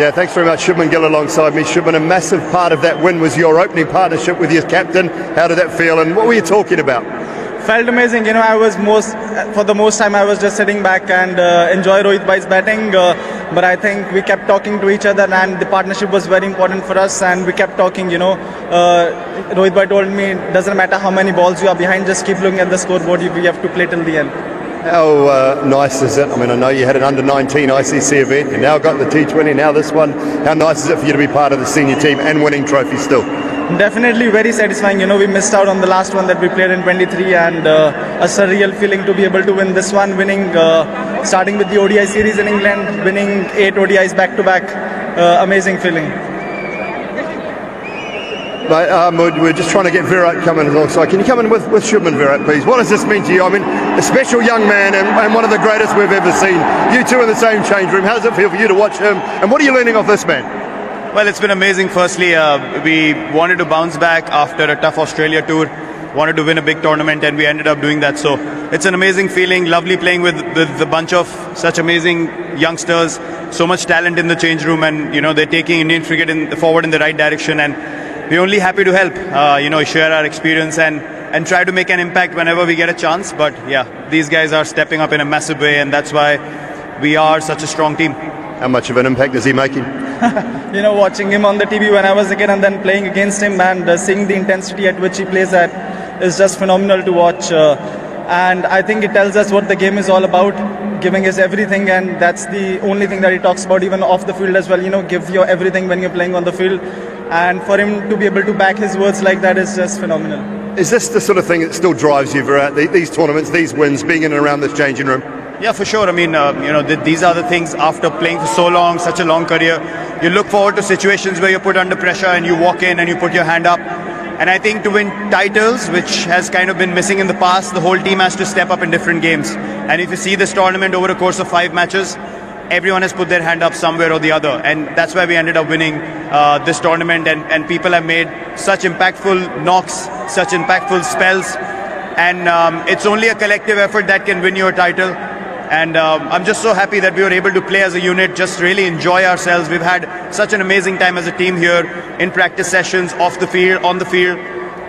Yeah, thanks very much. Shubman Gill alongside me. Shubman, a massive part of that win was your opening partnership with your captain. How did that feel and what were you talking about? Felt amazing. I was for the most time I was just sitting back and enjoy Rohit Bhai's batting. But I think we kept talking to each other and the partnership was very important for us. And we kept talking. Rohit Bhai told me it doesn't matter how many balls you are behind, just keep looking at the scoreboard. We have to play till the end. How nice is it? I mean, I know you had an under-19 ICC event, you now got the T20, now this one. How nice is it for you to be part of the senior team and winning trophies still? Definitely very satisfying. We missed out on the last one that we played in 23 and a surreal feeling to be able to win this one, winning, starting with the ODI series in England, winning 8 ODIs back-to-back. Amazing feeling. We're just trying to get Virat coming alongside. Can you come in with Shubman, Virat, please? What does this mean to you? I mean, a special young man and one of the greatest we've ever seen. You two in the same change room. How does it feel for you to watch him? And what are you learning off this man? Well, it's been amazing. Firstly, we wanted to bounce back after a tough Australia tour, wanted to win a big tournament, and we ended up doing that. So it's an amazing feeling, lovely playing with a bunch of such amazing youngsters, so much talent in the change room, and they're taking Indian cricket forward in the right direction, and we're only happy to help, share our experience and try to make an impact whenever we get a chance. But yeah, these guys are stepping up in a massive way, and that's why we are such a strong team. How much of an impact is he making? Watching him on the TV when I was a kid and then playing against him and seeing the intensity at which he plays at is just phenomenal to watch. And I think it tells us what the game is all about, giving us everything, and that's the only thing that he talks about, even off the field as well. Give your everything when you're playing on the field. And for him to be able to back his words like that is just phenomenal. Is this the sort of thing that still drives you, Virat? These tournaments, these wins, being in and around this changing room? Yeah, for sure. I mean, these are the things after playing for so long, such a long career. You look forward to situations where you're put under pressure and you walk in and you put your hand up. And I think to win titles, which has kind of been missing in the past, the whole team has to step up in different games. And if you see this tournament over a course of 5 matches, everyone has put their hand up somewhere or the other, and that's why we ended up winning this tournament, and people have made such impactful knocks, such impactful spells, and it's only a collective effort that can win you a title. And I'm just so happy that we were able to play as a unit, just really enjoy ourselves. We've had such an amazing time as a team here, in practice sessions, off the field, on the field.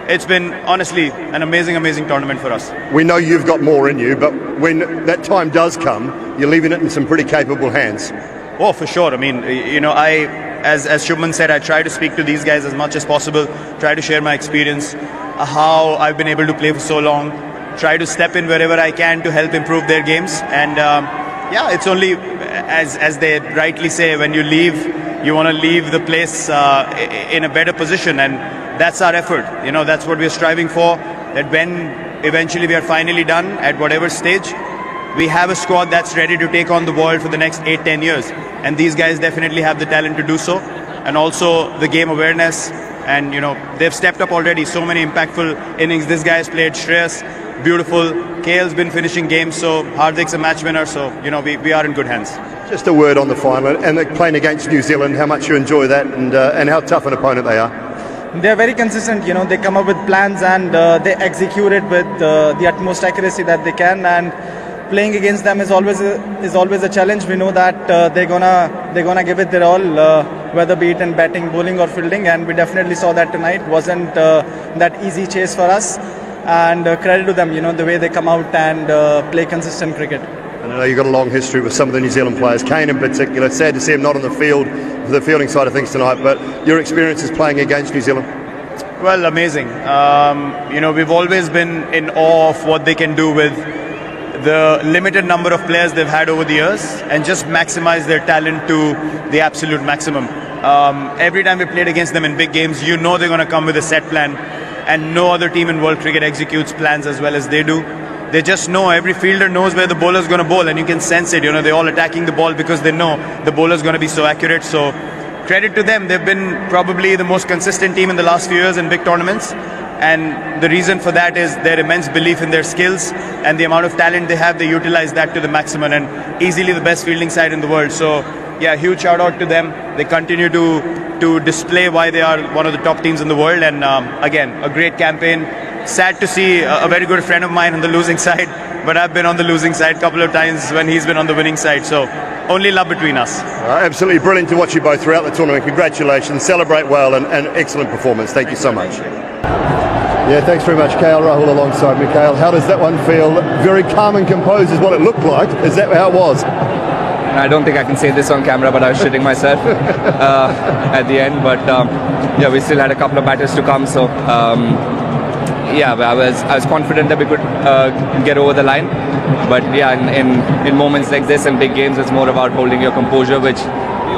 It's been, honestly, an amazing, amazing tournament for us. We know you've got more in you, but when that time does come, you're leaving it in some pretty capable hands. Oh, for sure. I mean, as Shubman said, I try to speak to these guys as much as possible, try to share my experience, how I've been able to play for so long, try to step in wherever I can to help improve their games. And it's only, as they rightly say, when you leave, you want to leave the place in a better position, and that's our effort. That's what we're striving for, that when eventually we are finally done at whatever stage, we have a squad that's ready to take on the world for the next 8-10 years. And these guys definitely have the talent to do so, and also the game awareness. And they've stepped up already, so many impactful innings. This guy has played, Shreyas, beautiful. KL's been finishing games, so Hardik's a match winner, so we are in good hands. Just a word on the final, and they're playing against New Zealand, how much you enjoy that, and how tough an opponent they are. They're very consistent. They come up with plans and they execute it with the utmost accuracy that they can, and playing against them is always a challenge. We know that they're gonna give it their all, whether be it in batting, bowling or fielding, and we definitely saw that tonight. Wasn't that easy chase for us, and credit to them, the way they come out and play consistent cricket. And I know you've got a long history with some of the New Zealand players, Kane in particular. Sad to see him not on the field for the fielding side of things tonight, but your experiences playing against New Zealand? Well, amazing. We've always been in awe of what they can do with the limited number of players they've had over the years, and just maximize their talent to the absolute maximum. Every time we played against them in big games, they're going to come with a set plan, and no other team in world cricket executes plans as well as they do. They just know, every fielder knows where the bowler's going to bowl, and you can sense it. They're all attacking the ball because they know the bowler's going to be so accurate. So credit to them. They've been probably the most consistent team in the last few years in big tournaments. And the reason for that is their immense belief in their skills and the amount of talent they have. They utilize that to the maximum, and easily the best fielding side in the world. So yeah, huge shout out to them. They continue to display why they are one of the top teams in the world. And again, a great campaign. Sad to see a very good friend of mine on the losing side, but I've been on the losing side a couple of times when he's been on the winning side. So only love between us. Absolutely brilliant to watch you both throughout the tournament. Congratulations, celebrate well, and excellent performance. Thank you so much. Yeah, thanks very much, KL Rahul alongside me. KL, how does that one feel? Very calm and composed is what it looked like. Is that how it was? I don't think I can say this on camera, but I was shitting myself at the end. But yeah, we still had a couple of batters to come. So yeah, I was confident that we could get over the line. But yeah, in moments like this and big games, it's more about holding your composure, which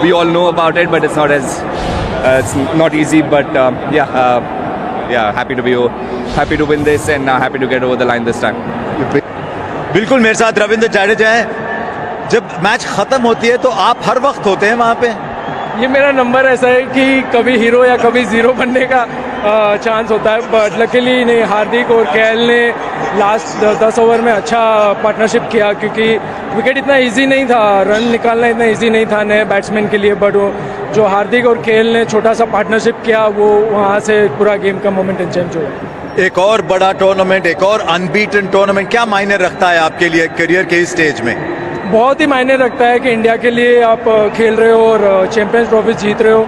we all know about it, but it's not easy. But yeah, happy to win this and happy to get over the line this time. बिल्कुल मेरे साथ रविंद्र जाडेजा है. जब match खत्म होती है तो आप हर वक्त होते हैं वहाँ पे. ये मेरा नंबर ऐसा है कि कभी हीरो या कभी जीरो बनने का चांस होता है, बट लकीली नहीं, हार्दिक और केएल ने लास्ट 10 ओवर में अच्छा पार्टनरशिप किया, क्योंकि विकेट इतना इजी नहीं था, रन निकालना इतना इजी नहीं था नए बैट्समैन के लिए. बट जो हार्दिक और केएल ने छोटा सा पार्टनरशिप किया, वो वहाँ से पूरा गेम का मोमेंटम चेंज हुआ. एक और बड़ा टूर्नामेंट, एक और अनबीटन टूर्नामेंट, क्या मायने रखता है आपके लिए करियर के इस स्टेज में? बहुत ही मायने रखता है कि इंडिया के लिए आप खेल रहे हो और चैंपियंस ट्रॉफी जीत रहे हो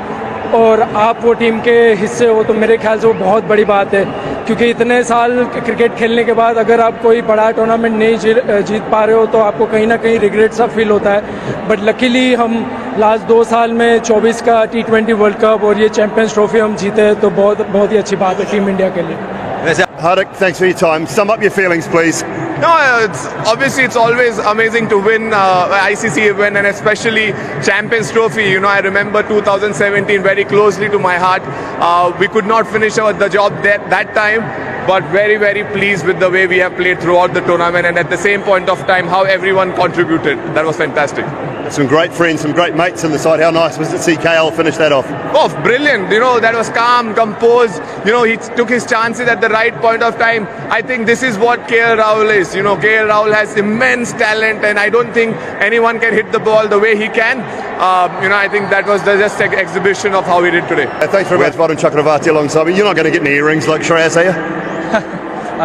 और आप वो टीम के हिस्से हो, तो मेरे ख्याल से वो बहुत बड़ी बात है. क्योंकि इतने साल क्रिकेट खेलने के बाद अगर आप कोई बड़ा टूर्नामेंट नहीं जीत पा रहे हो तो आपको कहीं ना कहीं रिग्रेट सा फील होता है. बट लकीली हम लास्ट 2 साल में 24 का T20 वर्ल्ड कप और ये चैंपियंस ट्रॉफी हम जीते, तो बहुत ही अच्छी बात है टीम इंडिया के लिए. Hardik, thanks for your time. Sum up your feelings, please. No, it's always amazing to win ICC event, and especially Champions Trophy. You know, I remember 2017 very closely to my heart. We could not finish the job that time, but very, very pleased with the way we have played throughout the tournament, and at the same point of time, how everyone contributed. That was fantastic. Some great friends, some great mates on the side. How nice was it to see KL finish that off? Oh, brilliant. You know, that was calm, composed. You know, he took his chances at the right point of time. I think this is what KL Rahul is. You know, KL Rahul has immense talent, and I don't think anyone can hit the ball the way he can. You know, I think that was just an exhibition of how he did today. Thanks very much, Varun Chakravarti alongside me. You're not going to get any earrings like Shreyas, are you?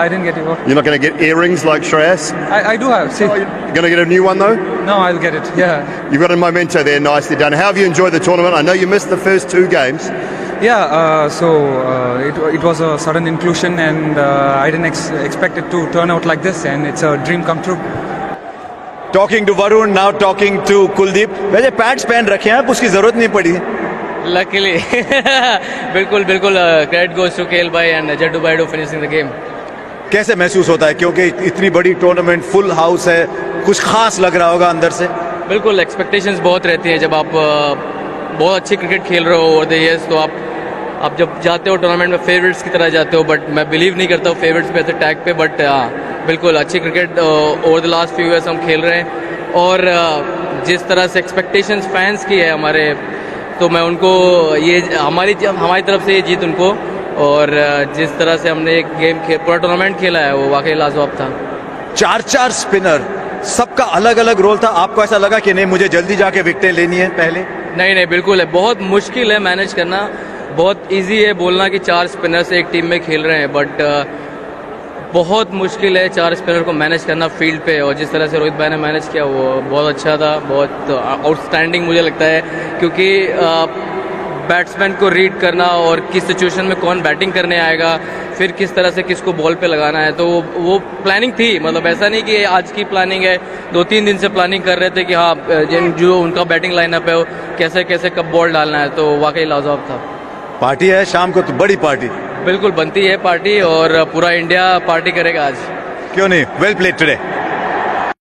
I didn't get you. You're not going to get earrings like Shreyas? I do have. See. You're going to get a new one though? No, I'll get it. Yeah. You've got a memento there, nicely done. How have you enjoyed the tournament? I know you missed the first 2 games. Yeah. It was a sudden inclusion, and I didn't expect it to turn out like this, and it's a dream come true. Talking to Varun, now talking to Kuldeep. वैसे pads पहन रखे हैं आप, उसकी जरूरत नहीं पड़ी. Luckily, बिल्कुल credit goes to KL bhai and Jaddu bhai to finishing the game. कैसे महसूस होता है, क्योंकि इतनी बड़ी टूर्नामेंट, फुल हाउस है, कुछ खास लग रहा होगा अंदर से? बिल्कुल, एक्सपेक्टेशंस बहुत रहती हैं जब आप बहुत अच्छी क्रिकेट खेल रहे हो ओवर द ईयर्स, तो आप जब जाते हो टूर्नामेंट में फेवरेट्स की तरह जाते हो. बट मैं बिलीव नहीं करता हूँ फेवरेट्स पे ऐसे टैग पे. बट बिल्कुल अच्छी cricket over the last few years हम खेल रहे हैं, और जिस तरह से एक्सपेक्टेशंस फैंस की है हमारे, तो मैं उनको ये हमारी तरफ से ये जीत उनको, और जिस तरह से हमने एक गेम पूरा टूर्नामेंट खेला है वो वाकई लाजवाब था. 4 स्पिनर, सबका अलग अलग रोल था. आपको ऐसा लगा कि नहीं, मुझे जल्दी जाके विकेटें लेनी है पहले? नहीं, बिल्कुल है. बहुत मुश्किल है मैनेज करना. बहुत इजी है बोलना कि 4 स्पिनर्स एक टीम में खेल रहे हैं, बट बहुत मुश्किल है 4 स्पिनर को मैनेज करना फील्ड पे. और जिस तरह से रोहित भाई ने मैनेज किया वो बहुत अच्छा था, बहुत आउटस्टैंडिंग मुझे लगता है, क्योंकि बैट्समैन को रीड करना और किस सिचुएशन में कौन बैटिंग करने आएगा, फिर किस तरह से किसको बॉल पे लगाना है, तो वो प्लानिंग थी. मतलब ऐसा नहीं कि आज की प्लानिंग है, 2-3 दिन से प्लानिंग कर रहे थे कि हाँ जो उनका बैटिंग लाइनअप है वो कैसे कब बॉल डालना है. तो वाकई लाजवाब था. पार्टी है शाम को, तो बड़ी पार्टी. बिल्कुल बनती है पार्टी, और पूरा इंडिया पार्टी करेगा आज. क्यों नहीं. Well played today.